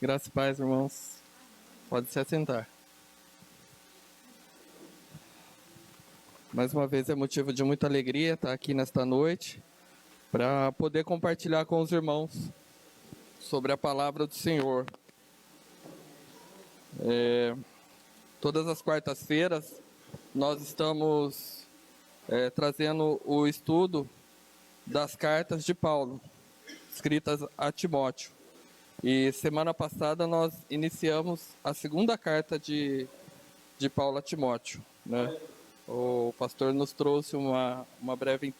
Graças e paz, irmãos. Pode se assentar. Mais uma vez é motivo de muita alegria estar aqui nesta noite para poder compartilhar com os irmãos sobre a palavra do Senhor. Todas as quartas-feiras nós estamos trazendo o estudo das cartas de Paulo, escritas a Timóteo. E semana passada nós iniciamos a segunda carta de Paulo a Timóteo, né? O pastor nos trouxe uma breve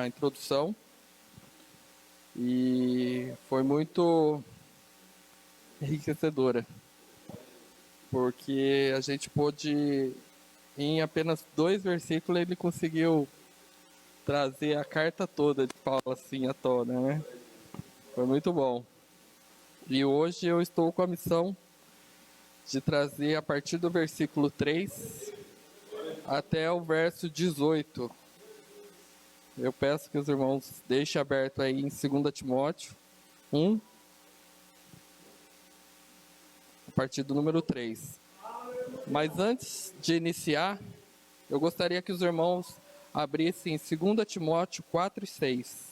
introdução e foi muito enriquecedora, porque a gente pôde, em apenas 2 versículos, ele conseguiu trazer a carta toda de Paulo assim à tona, né? Foi muito bom. E hoje eu estou com a missão de trazer a partir do versículo 3 até o verso 18. Eu peço que os irmãos deixem aberto aí em 2 Timóteo 1, a partir do número 3. Mas antes de iniciar, eu gostaria que os irmãos abrissem 2 Timóteo 4 e 6.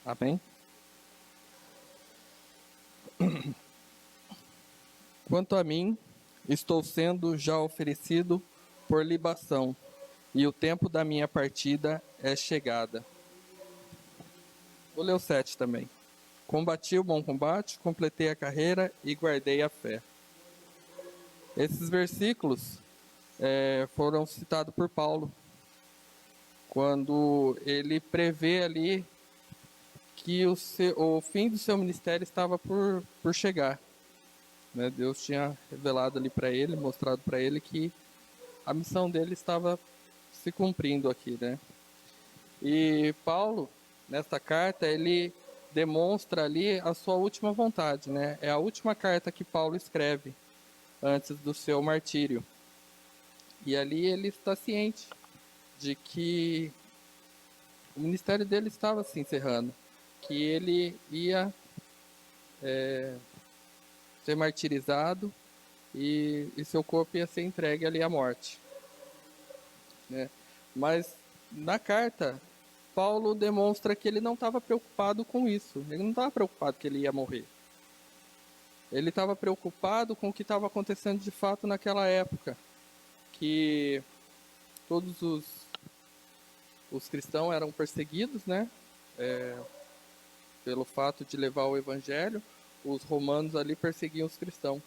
Amém? Quanto a mim, estou sendo já oferecido por libação, e o tempo da minha partida é chegada. Vou ler o 7 também. Combati o bom combate, completei a carreira e guardei a fé. Esses versículos foram citados por Paulo, quando ele prevê ali que o fim do seu ministério estava por chegar. Né? Deus tinha revelado ali para ele, mostrado para ele que a missão dele estava se cumprindo aqui, né? E Paulo, nesta carta, ele demonstra ali a sua última vontade, né? É a última carta que Paulo escreve antes do seu martírio. E ali ele está ciente de que o ministério dele estava se encerrando, que ele ia ser martirizado e seu corpo ia ser entregue ali à morte, né? Mas na carta, Paulo demonstra que ele não estava preocupado com isso. Ele não estava preocupado que ele ia morrer. Ele estava preocupado com o que estava acontecendo de fato naquela época, que todos os cristãos eram perseguidos, né? Pelo fato de levar o evangelho, os romanos ali perseguiam os cristãos.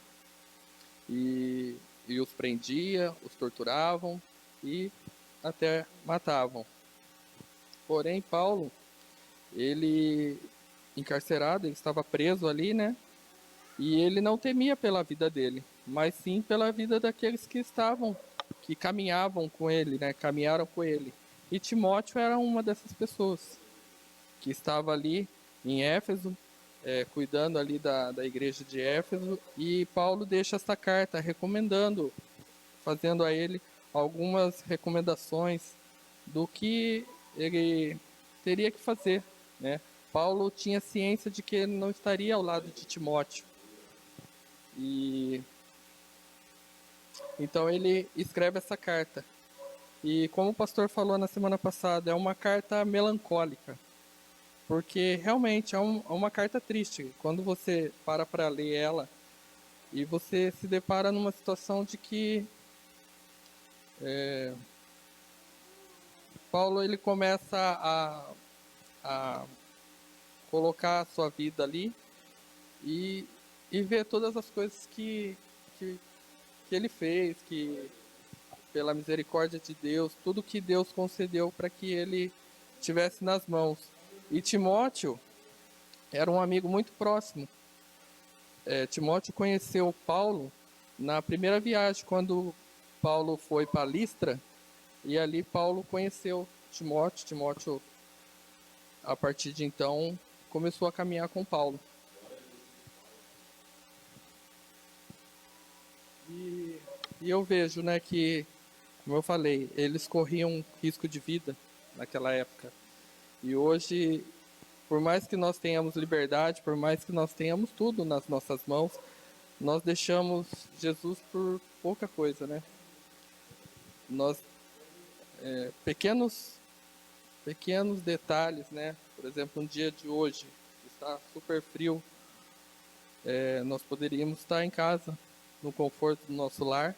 E os prendia, os torturavam e até matavam. Porém, Paulo, ele encarcerado, ele estava preso ali, né? E ele não temia pela vida dele, mas sim pela vida daqueles que caminhavam com ele, né? Caminharam com ele. E Timóteo era uma dessas pessoas que estava ali em Éfeso, cuidando ali da igreja de Éfeso, e Paulo deixa essa carta recomendando, fazendo a ele algumas recomendações do que ele teria que fazer, né? Paulo tinha ciência de que ele não estaria ao lado de Timóteo, e então ele escreve essa carta. E como o pastor falou na semana passada, é uma carta melancólica, porque realmente é uma carta triste. Quando você para ler ela e você se depara numa situação de que Paulo ele começa a colocar a sua vida ali e ver todas as coisas que ele fez, que pela misericórdia de Deus, tudo que Deus concedeu para que ele tivesse nas mãos. E Timóteo era um amigo muito próximo. Timóteo conheceu Paulo na primeira viagem, quando Paulo foi para Listra, e ali Paulo conheceu Timóteo. Timóteo, a partir de então, começou a caminhar com Paulo. E eu vejo, né, que como eu falei, eles corriam risco de vida naquela época. E hoje, por mais que nós tenhamos liberdade, por mais que nós tenhamos tudo nas nossas mãos, nós deixamos Jesus por pouca coisa, né? Nós, pequenos detalhes, né? Por exemplo, um dia de hoje está super frio, nós poderíamos estar em casa, no conforto do nosso lar,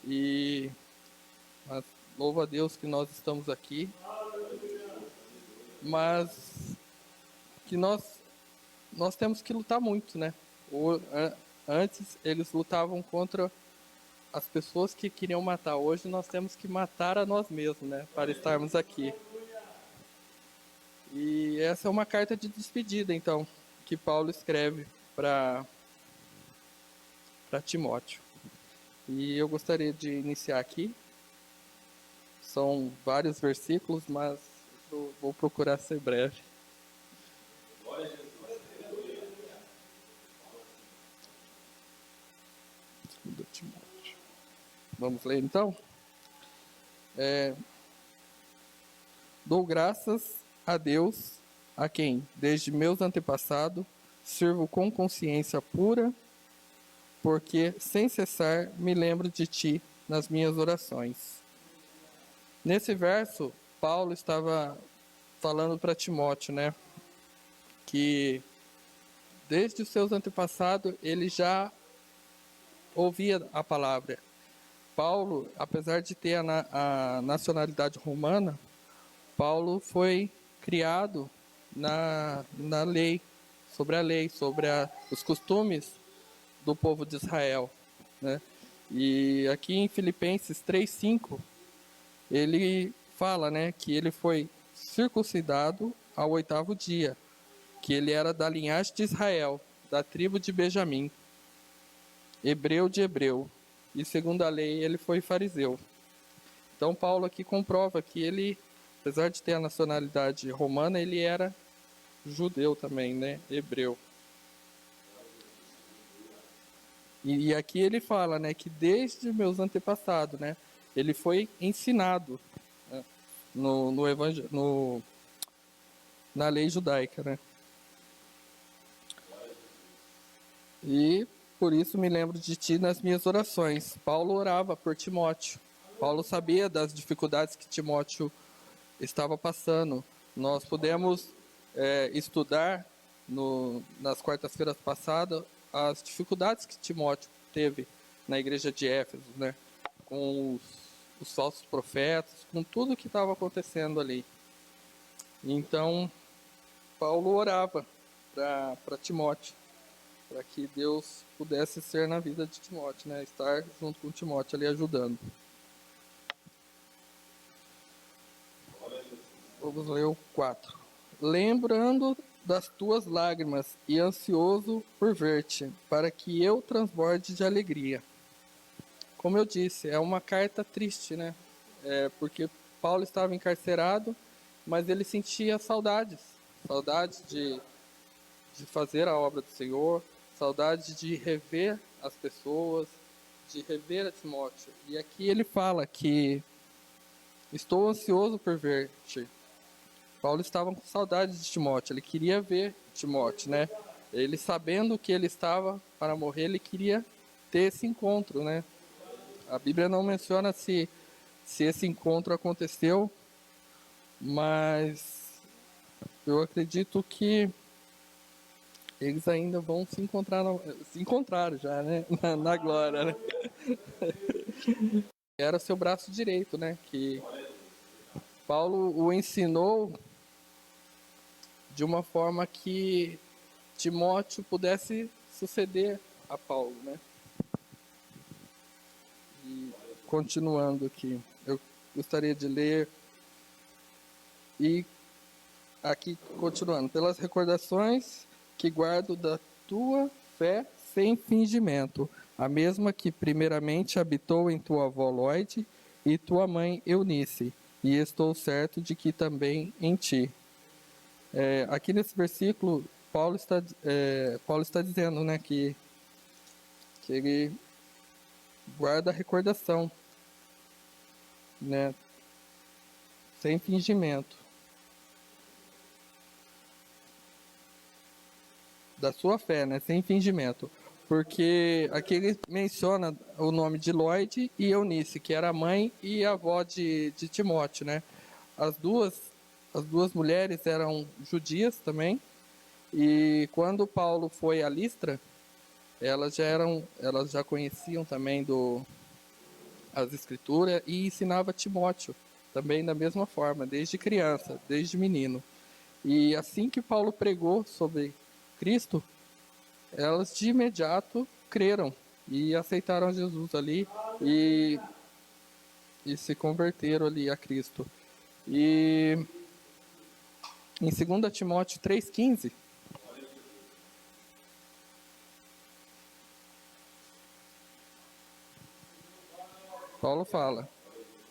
e mas, louvo a Deus que nós estamos aqui, mas que nós temos que lutar muito, né? Antes eles lutavam contra as pessoas que queriam matar. Hoje nós temos que matar a nós mesmos, né? Para estarmos aqui. E essa é uma carta de despedida, então, que Paulo escreve para Timóteo. E eu gostaria de iniciar aqui. São vários versículos, mas eu vou procurar ser breve. Timóteo. Vamos ler então? Dou graças a Deus, a quem, desde meus antepassados, sirvo com consciência pura, porque sem cessar me lembro de ti nas minhas orações. Nesse verso, Paulo estava falando para Timóteo, né? Que desde os seus antepassados ele já ouvia a palavra. Paulo, apesar de ter a nacionalidade romana, Paulo foi criado na lei, sobre os costumes do povo de Israel, né? E aqui em Filipenses 3:5, ele fala, né, que ele foi circuncidado ao 8º dia, que ele era da linhagem de Israel, da tribo de Benjamim, hebreu de hebreu, e segundo a lei ele foi fariseu. Então Paulo aqui comprova que ele, apesar de ter a nacionalidade romana, ele era judeu também, né, hebreu. E aqui ele fala, né, que desde meus antepassados, né, ele foi ensinado, né, na lei judaica, né. E por isso me lembro de ti nas minhas orações. Paulo orava por Timóteo. Paulo sabia das dificuldades que Timóteo estava passando. Nós pudemos estudar nas quartas-feiras passadas as dificuldades que Timóteo teve na igreja de Éfeso, né? Com os falsos profetas, com tudo que estava acontecendo ali. Então, Paulo orava para Timóteo, para que Deus pudesse ser na vida de Timóteo, né? Estar junto com Timóteo ali ajudando. Vamos ler o 4. Lembrando das tuas lágrimas e ansioso por ver-te, para que eu transborde de alegria. Como eu disse, é uma carta triste, né? Porque Paulo estava encarcerado, mas ele sentia saudades de fazer a obra do Senhor, saudade de rever as pessoas, de rever a Timóteo. E aqui ele fala que estou ansioso por ver-te. Paulo estava com saudade de Timóteo, ele queria ver Timóteo, né? Ele, sabendo que ele estava para morrer, ele queria ter esse encontro, né? A Bíblia não menciona se esse encontro aconteceu, mas eu acredito que eles ainda vão se encontrar, se encontraram já, né? Na glória, né? Era seu braço direito, né? Que Paulo o ensinou de uma forma que Timóteo pudesse suceder a Paulo, né? E continuando aqui, eu gostaria de ler e aqui continuando, pelas recordações que guardo da tua fé sem fingimento, a mesma que primeiramente habitou em tua avó Lóide e tua mãe Eunice, e estou certo de que também em ti. Aqui nesse versículo, Paulo está dizendo, né, que ele guarda a recordação né, sem fingimento, da sua fé, né, sem fingimento, porque aqui ele menciona o nome de Lloyd e Eunice, que era a mãe e a avó de Timóteo, né? As duas mulheres eram judias também, e quando Paulo foi a Listra, elas já conheciam também as escrituras e ensinava Timóteo também da mesma forma, desde criança, desde menino. E assim que Paulo pregou sobre Cristo, elas de imediato creram e aceitaram Jesus ali e, e se converteram ali a Cristo. E em 2 Timóteo 3,15, Paulo fala: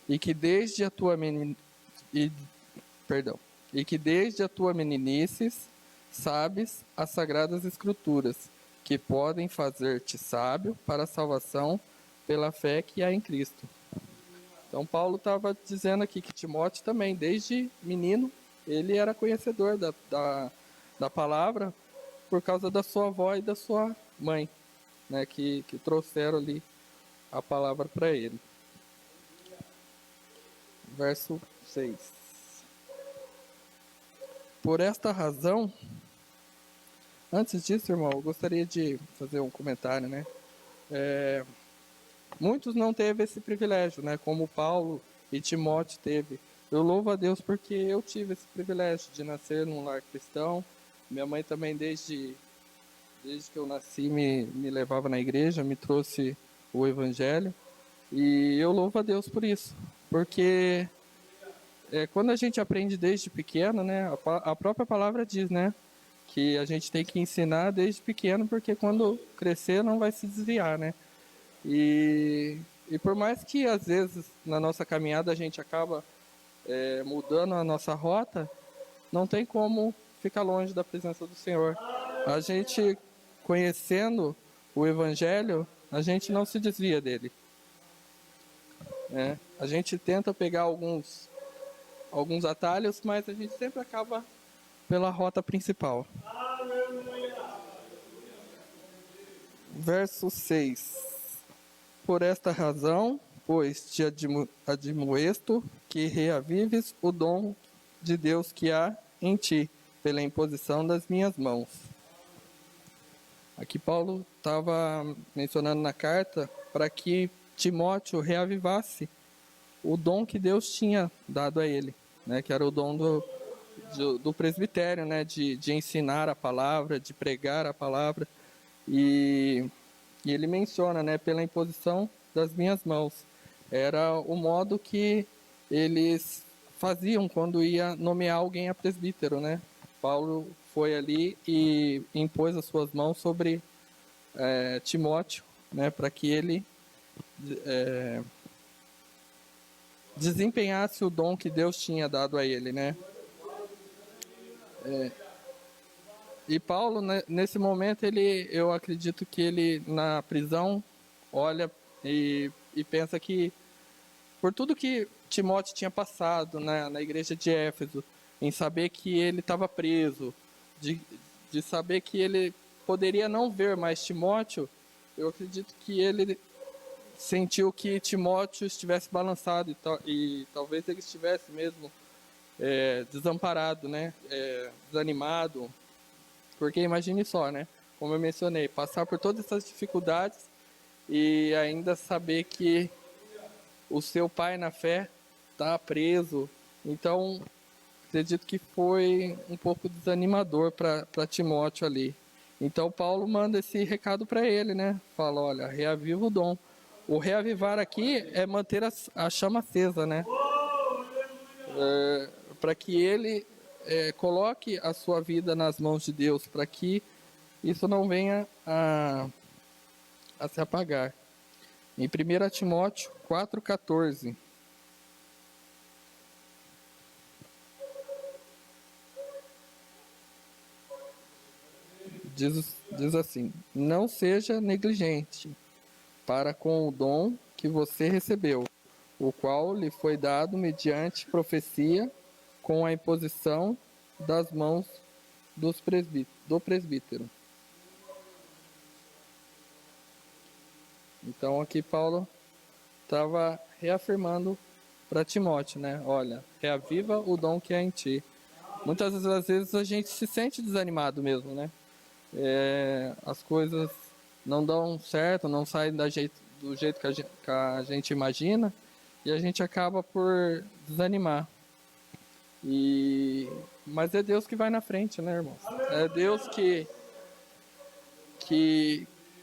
e que desde a tua e que desde a tua meninices sabes as sagradas escrituras, que podem fazer-te sábio para a salvação pela fé que há em Cristo. Então Paulo estava dizendo aqui que Timóteo também, desde menino, ele era conhecedor da palavra por causa da sua avó e da sua mãe, né, que trouxeram ali a palavra para ele. Verso 6. Por esta razão, antes disso, irmão, eu gostaria de fazer um comentário, né? Muitos não teve esse privilégio, né? Como Paulo e Timóteo teve. Eu louvo a Deus porque eu tive esse privilégio de nascer num lar cristão. Minha mãe também, desde que eu nasci, me levava na igreja, me trouxe o evangelho. E eu louvo a Deus por isso. Porque quando a gente aprende desde pequeno, né? A própria palavra diz, né? Que a gente tem que ensinar desde pequeno, porque quando crescer não vai se desviar, né? E por mais que às vezes na nossa caminhada a gente acaba mudando a nossa rota, não tem como ficar longe da presença do Senhor. A gente conhecendo o Evangelho, a gente não se desvia dele, né? A gente tenta pegar alguns atalhos, mas a gente sempre acaba pela rota principal. Verso 6. Por esta razão, pois te admoesto que reavives o dom de Deus que há em ti, pela imposição das minhas mãos. Aqui Paulo estava mencionando na carta para que Timóteo reavivasse o dom que Deus tinha dado a ele, né, que era o dom do presbitério, né, de ensinar a palavra, de pregar a palavra. E ele menciona, né, pela imposição das minhas mãos. Era o modo que eles faziam quando ia nomear alguém a presbítero, né? Paulo foi ali e impôs as suas mãos sobre Timóteo, né, para que ele desempenhasse o dom que Deus tinha dado a ele, né? E Paulo, né, nesse momento, eu acredito que ele, na prisão, olha e pensa que, por tudo que Timóteo tinha passado, né, na igreja de Éfeso, em saber que ele estava preso, de saber que ele poderia não ver mais Timóteo, eu acredito que ele sentiu que Timóteo estivesse balançado e talvez ele estivesse mesmo desamparado, né, desanimado. Porque imagine só, né? Como eu mencionei, passar por todas essas dificuldades e ainda saber que o seu pai na fé está preso. Então, acredito que foi um pouco desanimador para Timóteo ali. Então, Paulo manda esse recado para ele, né? Fala, olha, reaviva o dom. O reavivar aqui é manter a chama acesa, né? Para que ele coloque a sua vida nas mãos de Deus, para que isso não venha a se apagar. Em 1 Timóteo 4,14, diz assim: não seja negligente para com o dom que você recebeu, o qual lhe foi dado mediante profecia com a imposição das mãos do presbítero. Então aqui Paulo estava reafirmando para Timóteo, né? Olha, reaviva o dom que é em ti. Muitas vezes a gente se sente desanimado mesmo, né? As coisas não dão certo, não saem do jeito que a gente imagina e a gente acaba por desanimar. Mas é Deus que vai na frente, né, irmãos? É Deus que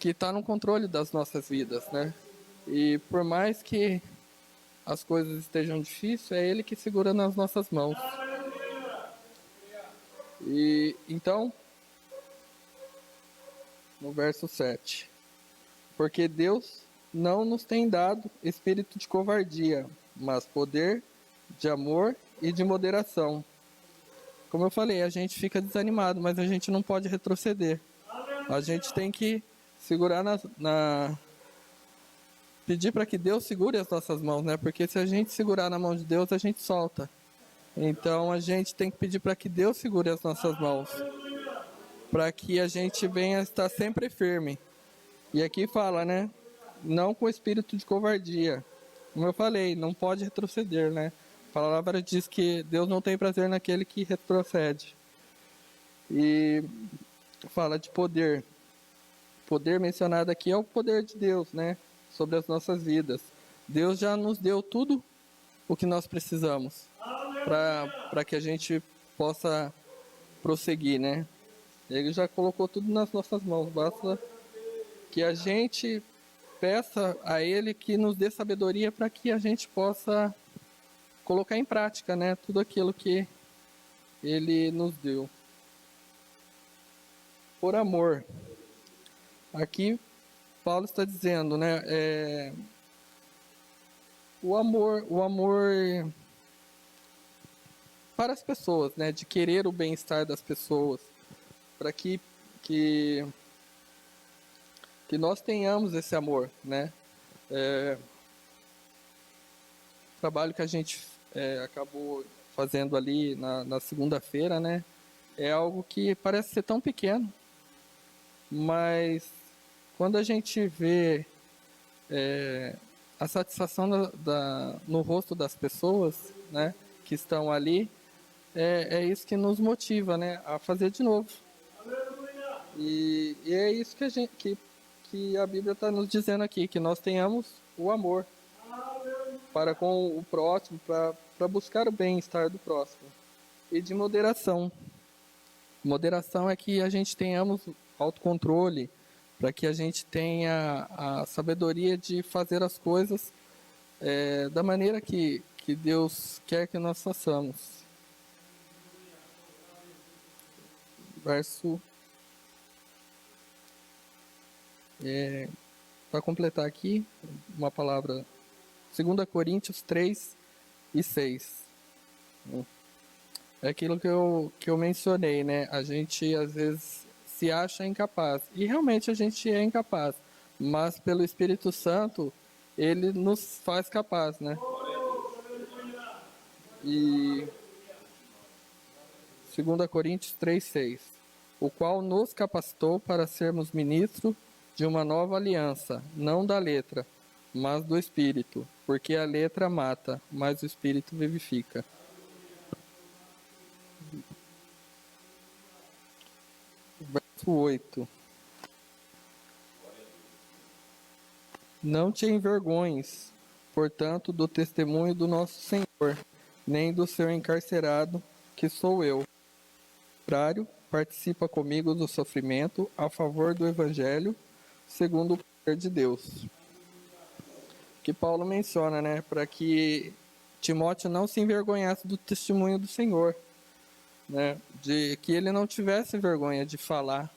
está no controle das nossas vidas, né? E por mais que as coisas estejam difíceis, é Ele que segura nas nossas mãos. E então, no verso 7, porque Deus não nos tem dado espírito de covardia, mas poder, de amor e de moderação. Como eu falei, a gente fica desanimado, mas a gente não pode retroceder. A gente tem que segurar pedir para que Deus segure as nossas mãos, né? Porque se a gente segurar na mão de Deus, a gente solta. Então a gente tem que pedir para que Deus segure as nossas mãos, para que a gente venha estar sempre firme. E aqui fala, né? Não com espírito de covardia. Como eu falei, não pode retroceder, né? A palavra diz que Deus não tem prazer naquele que retrocede. E fala de poder. Poder mencionado aqui é o poder de Deus, né? Sobre as nossas vidas. Deus já nos deu tudo o que nós precisamos para que a gente possa prosseguir, né? Ele já colocou tudo nas nossas mãos. Basta que a gente peça a Ele que nos dê sabedoria para que a gente possa colocar em prática, né? Tudo aquilo que Ele nos deu. Por amor. Aqui Paulo está dizendo, né? O amor para as pessoas, né? De querer o bem-estar das pessoas, para que nós tenhamos esse amor, né? O trabalho que a gente acabou fazendo ali na segunda-feira, né? É algo que parece ser tão pequeno, mas quando a gente vê a satisfação no rosto das pessoas, né? Que estão ali, é isso que nos motiva, né? A fazer de novo. E é isso que a Bíblia está nos dizendo aqui, que nós tenhamos o amor para com o próximo, para buscar o bem-estar do próximo. E de moderação. Moderação é que a gente tenhamos autocontrole, para que a gente tenha a sabedoria de fazer as coisas da maneira que Deus quer que nós façamos. Verso... para completar aqui, uma palavra... 2 Coríntios 3 e 6. É aquilo que eu mencionei, né? A gente, às vezes, se acha incapaz. E realmente a gente é incapaz. Mas, pelo Espírito Santo, Ele nos faz capaz, né? E 2 Coríntios 3, 6. O qual nos capacitou para sermos ministros de uma nova aliança, não da letra, mas do Espírito, porque a letra mata, mas o Espírito vivifica. Verso 8. Não te envergonhes, portanto, do testemunho do nosso Senhor, nem do seu encarcerado, que sou eu. Contrário, participa comigo do sofrimento a favor do Evangelho, segundo o poder de Deus. Que Paulo menciona, né, para que Timóteo não se envergonhasse do testemunho do Senhor, né, de que ele não tivesse vergonha de falar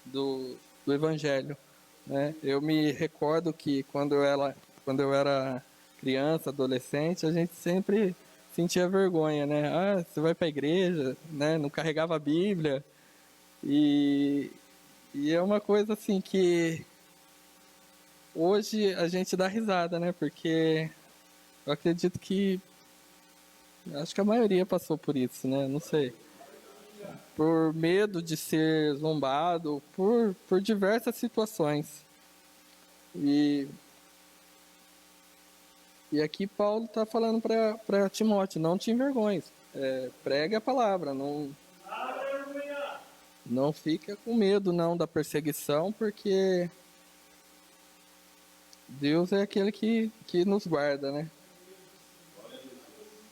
do Evangelho, né. Eu me recordo que quando eu era criança, adolescente, a gente sempre sentia vergonha, né, você vai para a igreja, né, não carregava a Bíblia, e é uma coisa assim que hoje a gente dá risada, né? Porque Eu acredito que, acho que a maioria passou por isso, né? Não sei. Por medo de ser zombado, por diversas situações. E, e aqui Paulo está falando para Timóteo, não te envergonhes, pregue a palavra, não fica com medo não da perseguição, porque Deus é aquele que nos guarda, né?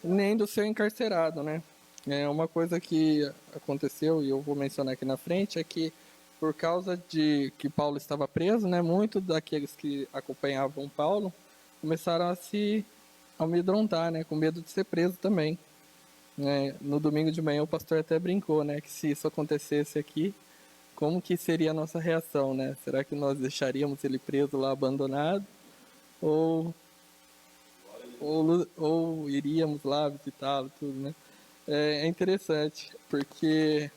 Nem do ser encarcerado, né? É uma coisa que aconteceu e eu vou mencionar aqui na frente é que por causa de que Paulo estava preso, né, muitos daqueles que acompanhavam Paulo começaram a se amedrontar, né, com medo de ser preso também. Né? No domingo de manhã o pastor até brincou, né, que se isso acontecesse aqui, como que seria a nossa reação, né? Será que nós deixaríamos ele preso lá abandonado ou ou iríamos lá visitá-lo, tudo, né? É interessante, porque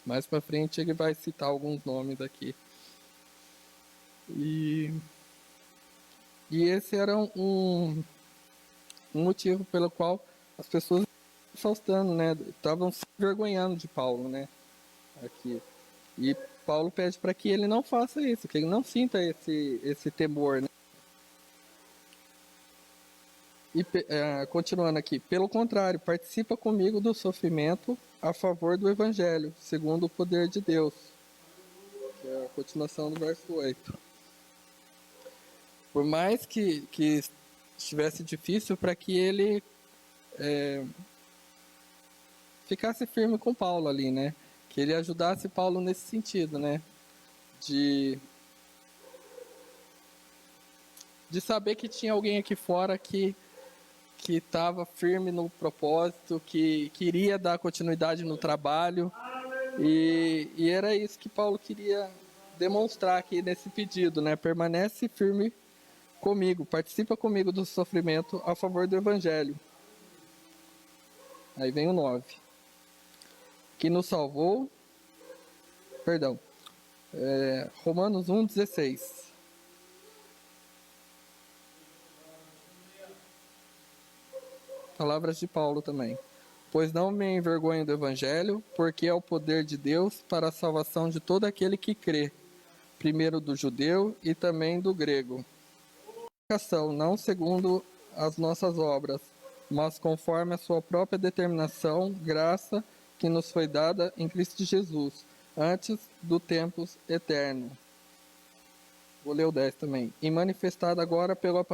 mais pra frente ele vai citar alguns nomes aqui. E, e esse era um motivo pelo qual as pessoas Faustano, né? Estavam se envergonhando de Paulo, né? Aqui. E Paulo pede para que ele não faça isso, que ele não sinta esse temor, né? E continuando aqui, pelo contrário, participa comigo do sofrimento a favor do Evangelho, segundo o poder de Deus. Que é a continuação do verso 8. Por mais que estivesse difícil para que ele ficasse firme com Paulo ali, né? Que ele ajudasse Paulo nesse sentido, né? De saber que tinha alguém aqui fora que estava firme no propósito, que queria dar continuidade no trabalho. E era isso que Paulo queria demonstrar aqui nesse pedido, né? Permanece firme comigo, participa comigo do sofrimento a favor do Evangelho. Aí vem o 9. Que nos salvou, perdão, Romanos 1,16. Palavras de Paulo também. Pois não me envergonho do Evangelho, porque é o poder de Deus para a salvação de todo aquele que crê, primeiro do judeu e também do grego. Não segundo as nossas obras, mas conforme a sua própria determinação, graça que nos foi dada em Cristo Jesus, antes do tempo eterno. Vou ler o 10 também. E manifestada agora pelo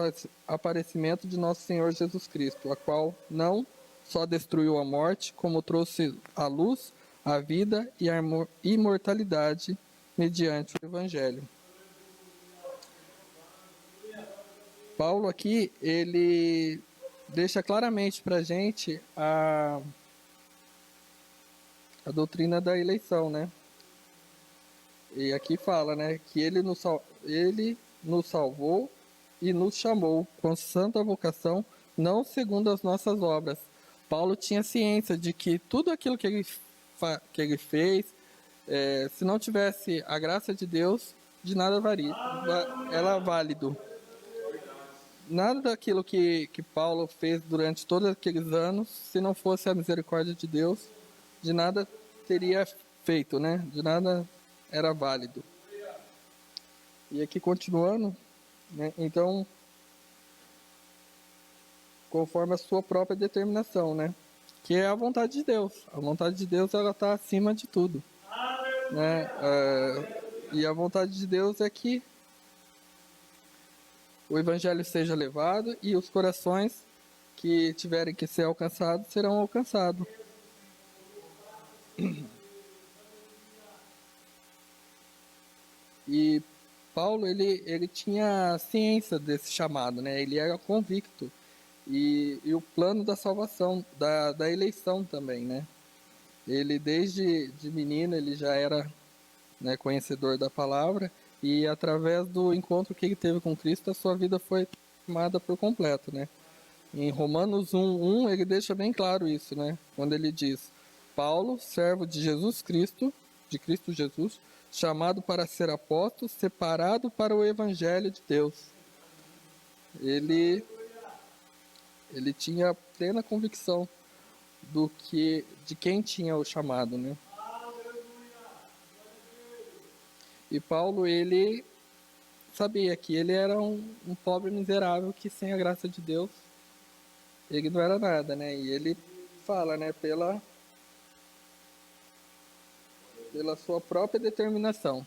aparecimento de nosso Senhor Jesus Cristo, a qual não só destruiu a morte, como trouxe à luz a vida e a imortalidade mediante o Evangelho. Paulo aqui, ele deixa claramente para a gente a doutrina da eleição, né? E aqui fala, né, que ele nos salvou e nos chamou com santa vocação, não segundo as nossas obras. Paulo tinha ciência de que tudo aquilo que ele fez, se não tivesse a graça de Deus, de nada era válido. Nada daquilo que Paulo fez durante todos aqueles anos, se não fosse a misericórdia de Deus, de nada teria feito, né? De nada era válido. E aqui continuando, né? Então, conforme a sua própria determinação, né? Que é a vontade de Deus. A vontade de Deus, ela está acima de tudo, né? E a vontade de Deus é que o evangelho seja levado e os corações que tiverem que ser alcançados serão alcançados. E Paulo, ele tinha ciência desse chamado, né? Ele era convicto. E o plano da salvação, da eleição também, né? Ele, desde de menino, ele já era, né, conhecedor da palavra. E através do encontro que ele teve com Cristo, a sua vida foi transformada por completo, né? Em Romanos 1:1, ele deixa bem claro isso, né? Quando ele diz: Paulo, servo de Jesus Cristo, de Cristo Jesus, chamado para ser apóstolo, separado para o evangelho de Deus. Ele Ele tinha plena convicção de quem tinha o chamado, né? E Paulo, ele sabia que ele era um pobre miserável que sem a graça de Deus ele não era nada, né? E ele fala, né, pela sua própria determinação.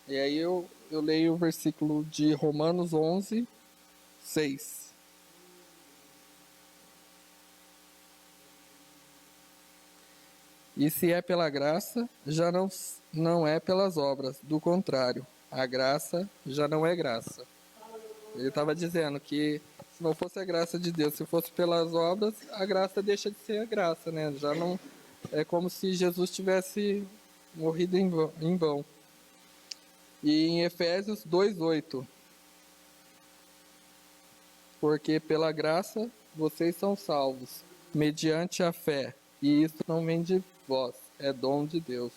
E aí eu leio o versículo de Romanos 11, 6. E se é pela graça, já não é pelas obras. Do contrário, a graça já não é graça. Ele estava dizendo que se não fosse a graça de Deus, se fosse pelas obras, a graça deixa de ser a graça, né? Já não é como se Jesus tivesse morrido em vão. E em Efésios 2:8, porque pela graça vocês são salvos, mediante a fé, e isso não vem de vós, é dom de Deus.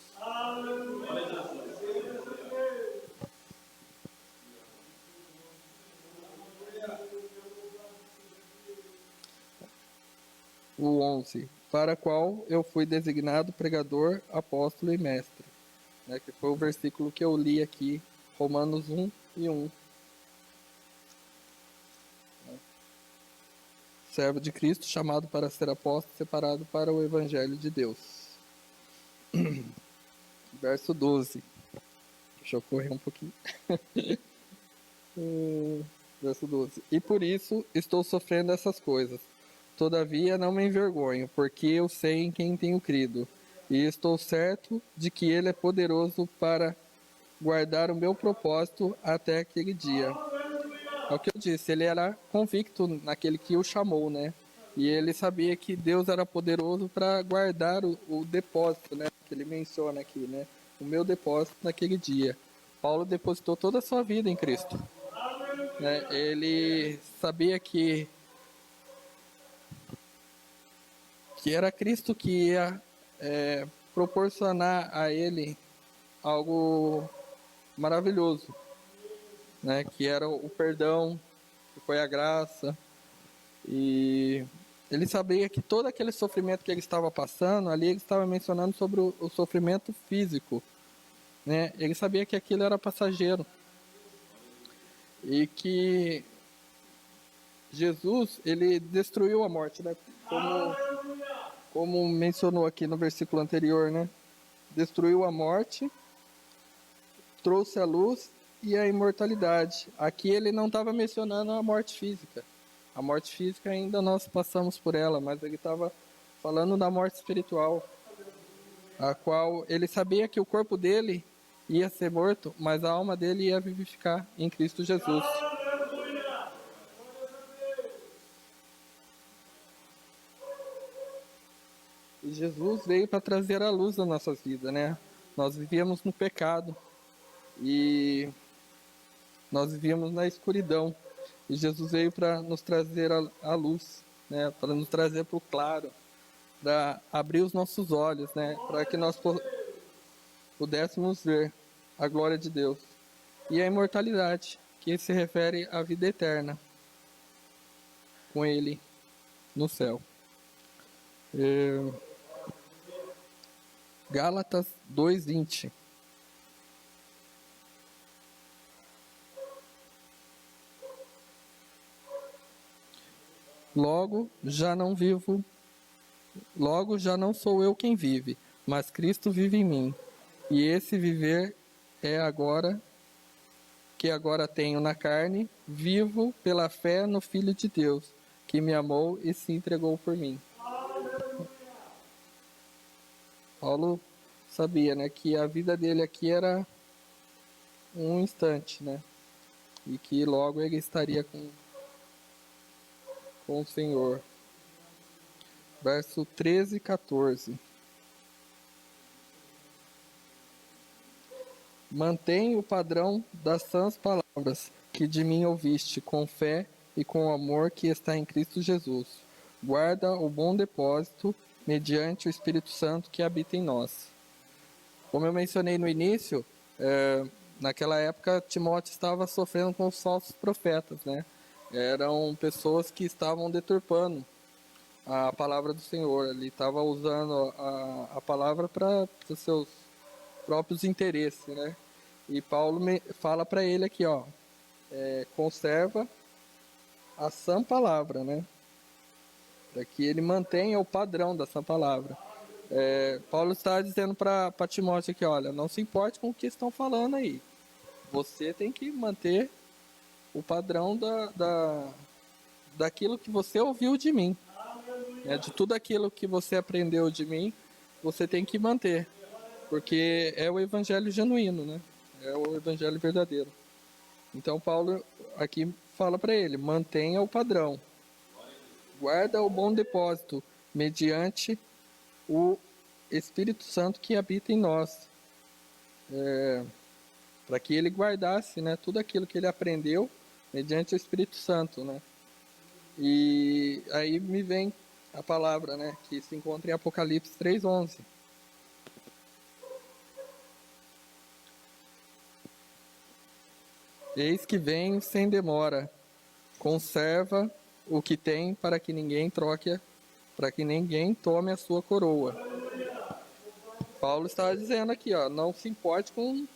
O 11, para qual eu fui designado pregador, apóstolo e mestre, né, que foi o versículo que eu li aqui, Romanos 1:1. Servo de Cristo, chamado para ser apóstolo, separado para o evangelho de Deus. Verso 12. Deixa eu correr um pouquinho. Verso 12. E por isso estou sofrendo essas coisas. Todavia não me envergonho, porque eu sei em quem tenho crido. E estou certo de que Ele é poderoso para guardar o meu propósito até aquele dia. É o que eu disse, ele era convicto naquele que o chamou, né? E ele sabia que Deus era poderoso para guardar o depósito, né? Que ele menciona aqui, né? O meu depósito naquele dia. Paulo depositou toda a sua vida em Cristo, né? Ele sabia que era Cristo que ia proporcionar a ele algo maravilhoso, né? Que era o perdão, que foi a graça. E ele sabia que todo aquele sofrimento que ele estava passando, ali ele estava mencionando sobre o sofrimento físico, né? Ele sabia que aquilo era passageiro e que Jesus, ele destruiu a morte, né? Como mencionou aqui no versículo anterior, né? Destruiu a morte, trouxe a luz e a imortalidade. Aqui ele não estava mencionando a morte física. A morte física ainda nós passamos por ela, mas ele estava falando da morte espiritual, a qual ele sabia que o corpo dele ia ser morto, mas a alma dele ia vivificar em Cristo Jesus. E Jesus veio para trazer a luz das nossas vidas, né? Nós vivíamos no pecado e nós vivíamos na escuridão. E Jesus veio para nos trazer a luz, né? Para nos trazer para o claro, para abrir os nossos olhos, né? Para que nós pudéssemos ver a glória de Deus. E a imortalidade, que se refere à vida eterna com Ele no céu. Gálatas 2:20. Logo já não sou eu quem vive, mas Cristo vive em mim. E esse viver é agora que agora tenho na carne, vivo pela fé no Filho de Deus, que me amou e se entregou por mim. Paulo sabia, né, que a vida dele aqui era um instante, né, e que logo ele estaria com o Senhor. Verso 13 e 14. Mantém o padrão das sãs palavras que de mim ouviste, com fé e com amor que está em Cristo Jesus. Guarda o bom depósito mediante o Espírito Santo que habita em nós. Como eu mencionei no início, naquela época Timóteo estava sofrendo com os falsos profetas, né? Eram pessoas que estavam deturpando a palavra do Senhor. Ele estava usando a palavra para os seus próprios interesses, né? E Paulo fala para ele aqui, ó, conserva a sã palavra, né? Para que ele mantenha o padrão da sã palavra. Paulo está dizendo para Timóteo aqui, olha, não se importe com o que estão falando aí. Você tem que manter o padrão daquilo que você ouviu de mim. De tudo aquilo que você aprendeu de mim, você tem que manter. Porque é o evangelho genuíno, né? É o evangelho verdadeiro. Então Paulo aqui fala para ele, mantenha o padrão. Guarda o bom depósito, mediante o Espírito Santo que habita em nós. Para que ele guardasse, né, tudo aquilo que ele aprendeu mediante o Espírito Santo, né? E aí me vem a palavra, né, que se encontra em Apocalipse 3:11. Eis que vem sem demora, conserva o que tem para que ninguém troque, para que ninguém tome a sua coroa. Paulo estava dizendo aqui, ó, não se importe com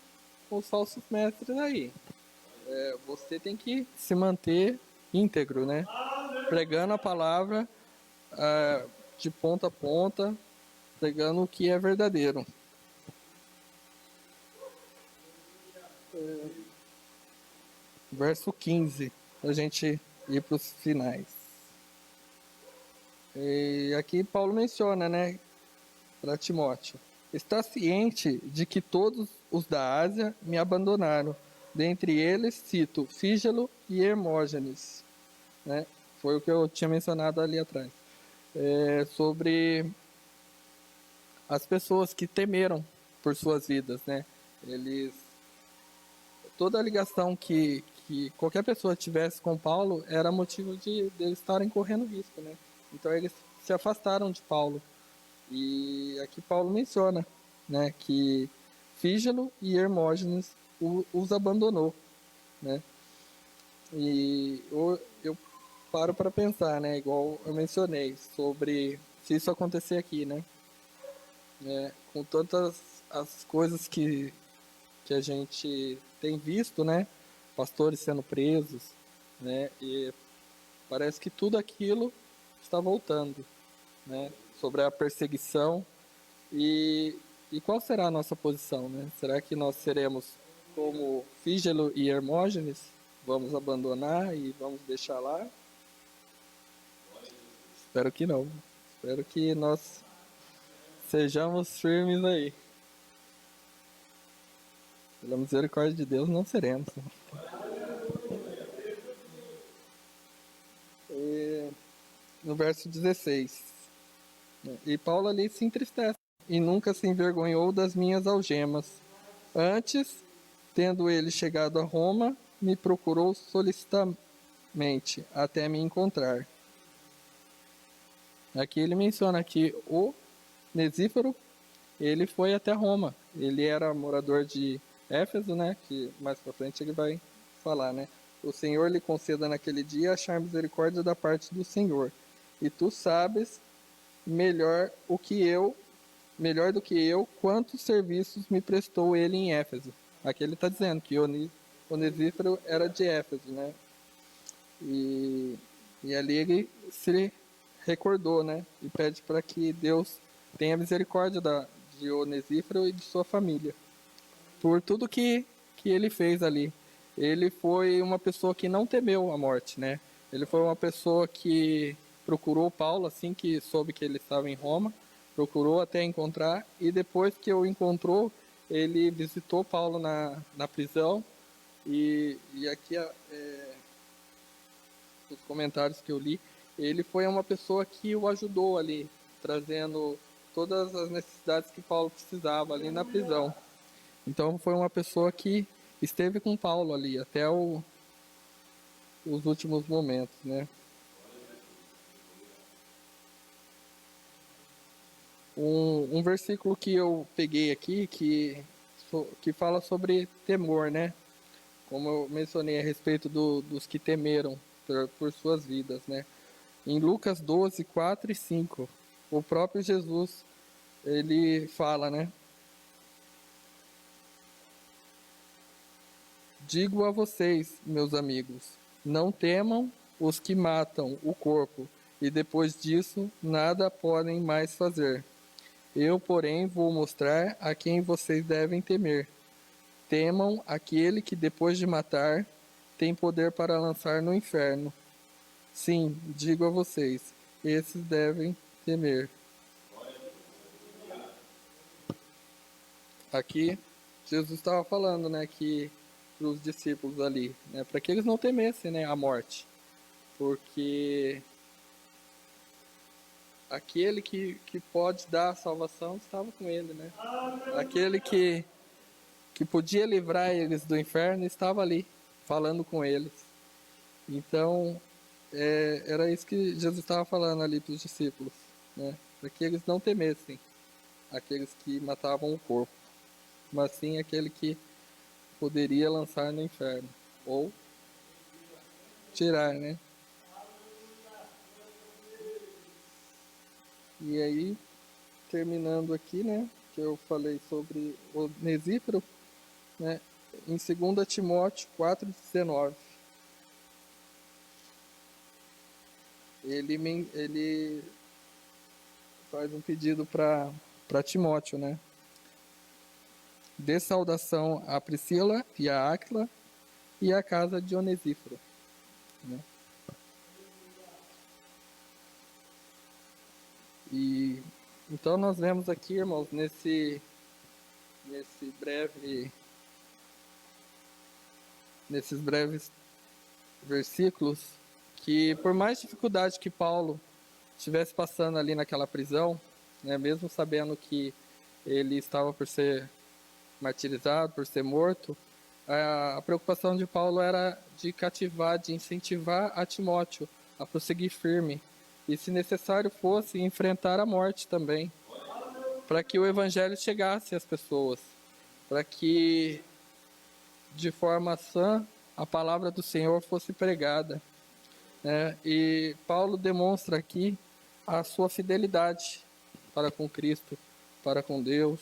os falsos mestres aí. Você tem que se manter íntegro, né? Pregando a palavra de ponta a ponta, pregando o que é verdadeiro. Verso 15, para a gente ir para os finais. E aqui Paulo menciona, né, para Timóteo: está ciente de que todos os da Ásia me abandonaram. Dentre eles, cito Fígelo e Hermógenes, né? Foi o que eu tinha mencionado ali atrás. Sobre as pessoas que temeram por suas vidas, né? Toda a ligação que qualquer pessoa tivesse com Paulo era motivo de eles estarem correndo risco, né? Então eles se afastaram de Paulo. E aqui Paulo menciona, né, que Fígelo e Hermógenes os abandonou, né? E eu paro para pensar, né, igual eu mencionei, sobre se isso acontecer aqui, né? Com tantas as coisas que a gente tem visto, né? Pastores sendo presos, né? E parece que tudo aquilo está voltando, né? Sobre a perseguição e qual será a nossa posição, né? Será que nós seremos como Fígelo e Hermógenes? Vamos abandonar e vamos deixar lá? Espero que não. Espero que nós sejamos firmes aí. Pela misericórdia de Deus, não seremos. No verso 16. E Paulo ali se entristece. E nunca se envergonhou das minhas algemas. Antes, tendo ele chegado a Roma, me procurou solicitamente até me encontrar. Aqui ele menciona que o Nesíforo, ele foi até Roma. Ele era morador de Éfeso, né? Que mais para frente ele vai falar, né? O Senhor lhe conceda naquele dia achar misericórdia da parte do Senhor. E tu sabes melhor do que eu, quantos serviços me prestou ele em Éfeso. Aqui ele está dizendo que Onesíforo era de Éfeso, né? E ali ele se recordou, né? E pede para que Deus tenha misericórdia de Onesíforo e de sua família. Por tudo que ele fez ali. Ele foi uma pessoa que não temeu a morte, né? Ele foi uma pessoa que procurou Paulo assim que soube que ele estava em Roma, procurou até encontrar, e depois que o encontrou, ele visitou Paulo na prisão, e aqui os comentários que eu li, ele foi uma pessoa que o ajudou ali, trazendo todas as necessidades que Paulo precisava ali na prisão. Então foi uma pessoa que esteve com Paulo ali até os últimos momentos, né? Um versículo que eu peguei aqui, que que fala sobre temor, né? Como eu mencionei a respeito dos que temeram por suas vidas, né? Em Lucas 12, 4 e 5, o próprio Jesus, ele fala, né? Digo a vocês, meus amigos, não temam os que matam o corpo, e depois disso nada podem mais fazer. Eu, porém, vou mostrar a quem vocês devem temer. Temam aquele que, depois de matar, tem poder para lançar no inferno. Sim, digo a vocês, esses devem temer. Aqui, Jesus estava falando, né, que para os discípulos ali, né, para que eles não temessem, né, a morte, porque aquele que pode dar a salvação estava com ele, né? Aquele que podia livrar eles do inferno estava ali, falando com eles. Então, era isso que Jesus estava falando ali para os discípulos, né? Para que eles não temessem aqueles que matavam o corpo, mas sim aquele que poderia lançar no inferno, ou tirar, né? E aí, terminando aqui, né, que eu falei sobre o Onesíforo, né, em 2 Timóteo 4,19, ele faz um pedido para Timóteo, né? Dê saudação a Priscila e a Áquila e a casa de Onesíforo, né? E então nós vemos aqui, irmãos, nesses breves versículos, que por mais dificuldade que Paulo estivesse passando ali naquela prisão, né, mesmo sabendo que ele estava por ser martirizado, por ser morto, a preocupação de Paulo era de cativar, de incentivar a Timóteo a prosseguir firme e, se necessário fosse, enfrentar a morte também, para que o evangelho chegasse às pessoas, para que de forma sã a palavra do Senhor fosse pregada, né? E Paulo demonstra aqui a sua fidelidade para com Cristo, para com Deus,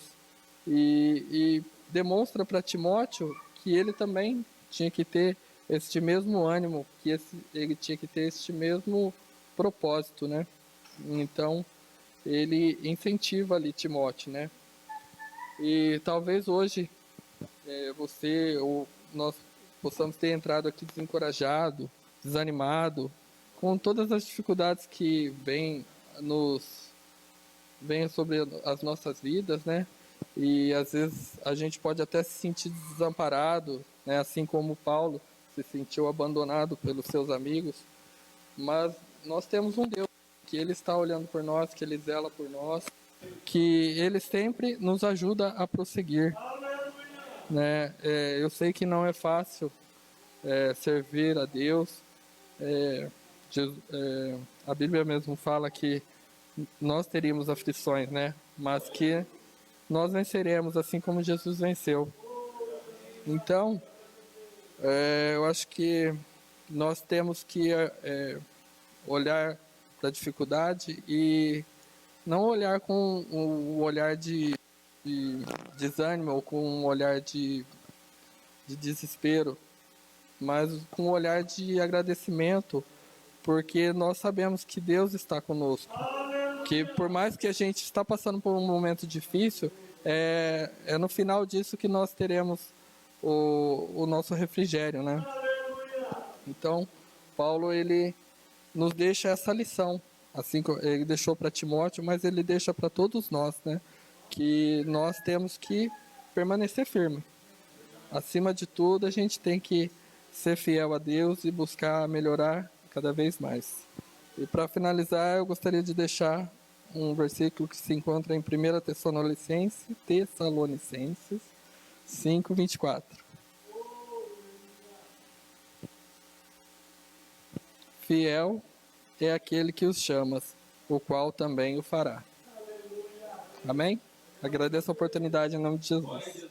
e demonstra para Timóteo que ele também tinha que ter este mesmo ânimo, que ele tinha que ter este mesmo propósito, né? Então, ele incentiva ali Timóteo, né? E talvez hoje você ou nós possamos ter entrado aqui desencorajado, desanimado, com todas as dificuldades que vêm sobre as nossas vidas, né? E às vezes a gente pode até se sentir desamparado, né? Assim como Paulo se sentiu abandonado pelos seus amigos, mas nós temos um Deus que ele está olhando por nós, que ele zela por nós, que ele sempre nos ajuda a prosseguir, né? Eu sei que não é fácil servir a Deus. A Bíblia mesmo fala que nós teríamos aflições, né? Mas que nós venceremos assim como Jesus venceu. Então, eu acho que nós temos que olhar para a dificuldade e não olhar com o olhar de desânimo ou com um olhar de desespero, mas com um olhar de agradecimento, porque nós sabemos que Deus está conosco. Que por mais que a gente está passando por um momento difícil, é no final disso que nós teremos o nosso refrigério, né? Então, Paulo, ele nos deixa essa lição, assim como ele deixou para Timóteo, mas ele deixa para todos nós, né? Que nós temos que permanecer firme. Acima de tudo, a gente tem que ser fiel a Deus e buscar melhorar cada vez mais. E para finalizar, eu gostaria de deixar um versículo que se encontra em 1 Tessalonicenses 5:24. Fiel é aquele que os chama, o qual também o fará. Amém? Agradeço a oportunidade em nome de Jesus.